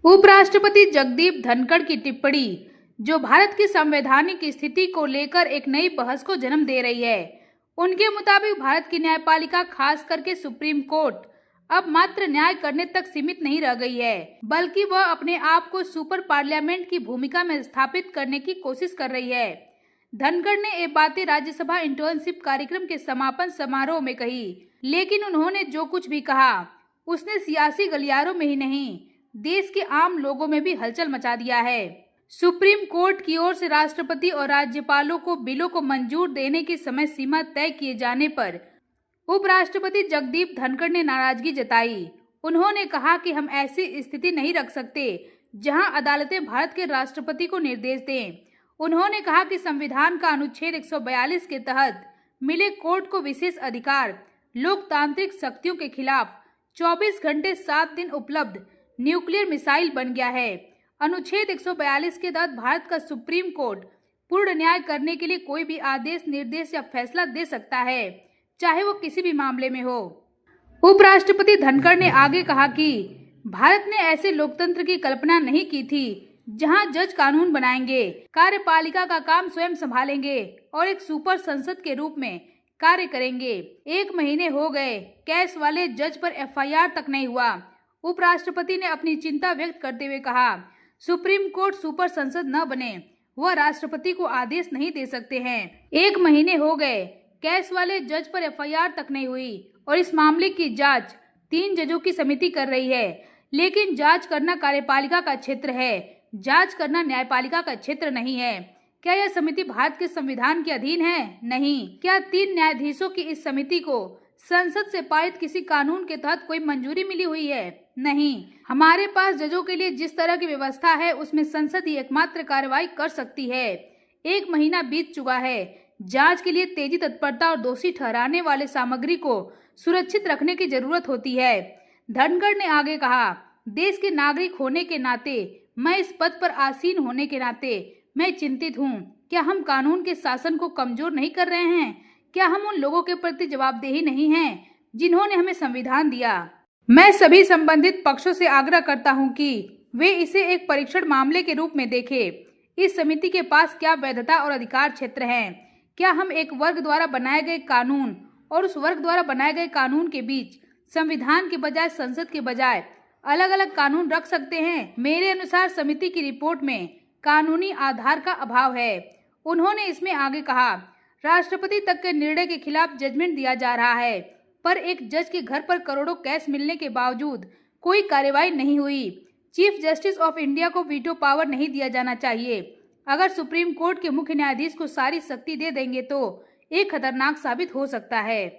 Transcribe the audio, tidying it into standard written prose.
उपराष्ट्रपति जगदीप धनखड़ की टिप्पणी, जो भारत की संवैधानिक स्थिति को लेकर एक नई बहस को जन्म दे रही है। उनके मुताबिक भारत की न्यायपालिका, खास करके सुप्रीम कोर्ट, अब मात्र न्याय करने तक सीमित नहीं रह गई है, बल्कि वह अपने आप को सुपर पार्लियामेंट की भूमिका में स्थापित करने की कोशिश कर रही है। धनखड़ ने ये बातें राज्यसभा इंटर्नशिप कार्यक्रम के समापन समारोह में कही, लेकिन उन्होंने जो कुछ भी कहा उसने सियासी गलियारों में ही नहीं, देश के आम लोगों में भी हलचल मचा दिया है। सुप्रीम कोर्ट की ओर से राष्ट्रपति और राज्यपालों को बिलों को मंजूर देने की समय सीमा तय किए जाने पर उपराष्ट्रपति जगदीप धनखड़ ने नाराजगी जताई। उन्होंने कहा कि हम ऐसी स्थिति नहीं रख सकते जहां अदालतें भारत के राष्ट्रपति को निर्देश दें। उन्होंने कहा कि संविधान का अनुच्छेद 142 के तहत मिले कोर्ट को विशेष अधिकार, लोकतांत्रिक शक्तियों के खिलाफ 24 घंटे 7 दिन उपलब्ध न्यूक्लियर मिसाइल बन गया है। अनुच्छेद 142 के तहत भारत का सुप्रीम कोर्ट पूर्ण न्याय करने के लिए कोई भी आदेश, निर्देश या फैसला दे सकता है, चाहे वो किसी भी मामले में हो। उपराष्ट्रपति धनखड़ ने आगे कहा कि भारत ने ऐसे लोकतंत्र की कल्पना नहीं की थी जहां जज कानून बनाएंगे, कार्यपालिका का काम स्वयं संभालेंगे और एक सुपर संसद के रूप में कार्य करेंगे। 1 महीने हो गए, केस वाले जज पर FIR तक नहीं हुआ। उपराष्ट्रपति ने अपनी चिंता व्यक्त करते हुए कहा, सुप्रीम कोर्ट सुपर संसद न बने, वह राष्ट्रपति को आदेश नहीं दे सकते हैं। 1 महीने हो गए, केस वाले जज पर FIR तक नहीं हुई और इस मामले की जांच 3 जजों की समिति कर रही है। लेकिन जांच करना कार्यपालिका का क्षेत्र है, जांच करना न्यायपालिका का क्षेत्र नहीं है। क्या यह समिति भारत के संविधान के अधीन है? नहीं। क्या 3 न्यायाधीशों की इस समिति को संसद से पारित किसी कानून के तहत कोई मंजूरी मिली हुई है? नहीं। हमारे पास जजों के लिए जिस तरह की व्यवस्था है उसमें संसद ही एकमात्र कार्रवाई कर सकती है। 1 महीना बीत चुका है। जांच के लिए तेजी, तत्परता और दोषी ठहराने वाले सामग्री को सुरक्षित रखने की जरूरत होती है। धनखड़ ने आगे कहा, देश के नागरिक होने के नाते, मैं इस पद पर आसीन होने के नाते मैं चिंतित हूँ। क्या हम कानून के शासन को कमजोर नहीं कर रहे हैं? क्या हम उन लोगों के प्रति जवाबदेही नहीं हैं जिन्होंने हमें संविधान दिया? मैं सभी संबंधित पक्षों से आग्रह करता हूं कि वे इसे एक परीक्षण मामले के रूप में देखें। इस समिति के पास क्या वैधता और अधिकार क्षेत्र हैं? क्या हम एक वर्ग द्वारा बनाए गए कानून और उस वर्ग द्वारा बनाए गए कानून के बीच संविधान के बजाय, संसद के बजाय अलग अलग कानून रख सकते हैं? मेरे अनुसार समिति की रिपोर्ट में कानूनी आधार का अभाव है। उन्होंने इसमें आगे कहा, राष्ट्रपति तक के निर्णय के खिलाफ जजमेंट दिया जा रहा है, पर एक जज के घर पर करोड़ों कैश मिलने के बावजूद कोई कार्रवाई नहीं हुई। चीफ जस्टिस ऑफ इंडिया को वीटो पावर नहीं दिया जाना चाहिए। अगर सुप्रीम कोर्ट के मुख्य न्यायाधीश को सारी शक्ति दे देंगे तो ये खतरनाक साबित हो सकता है।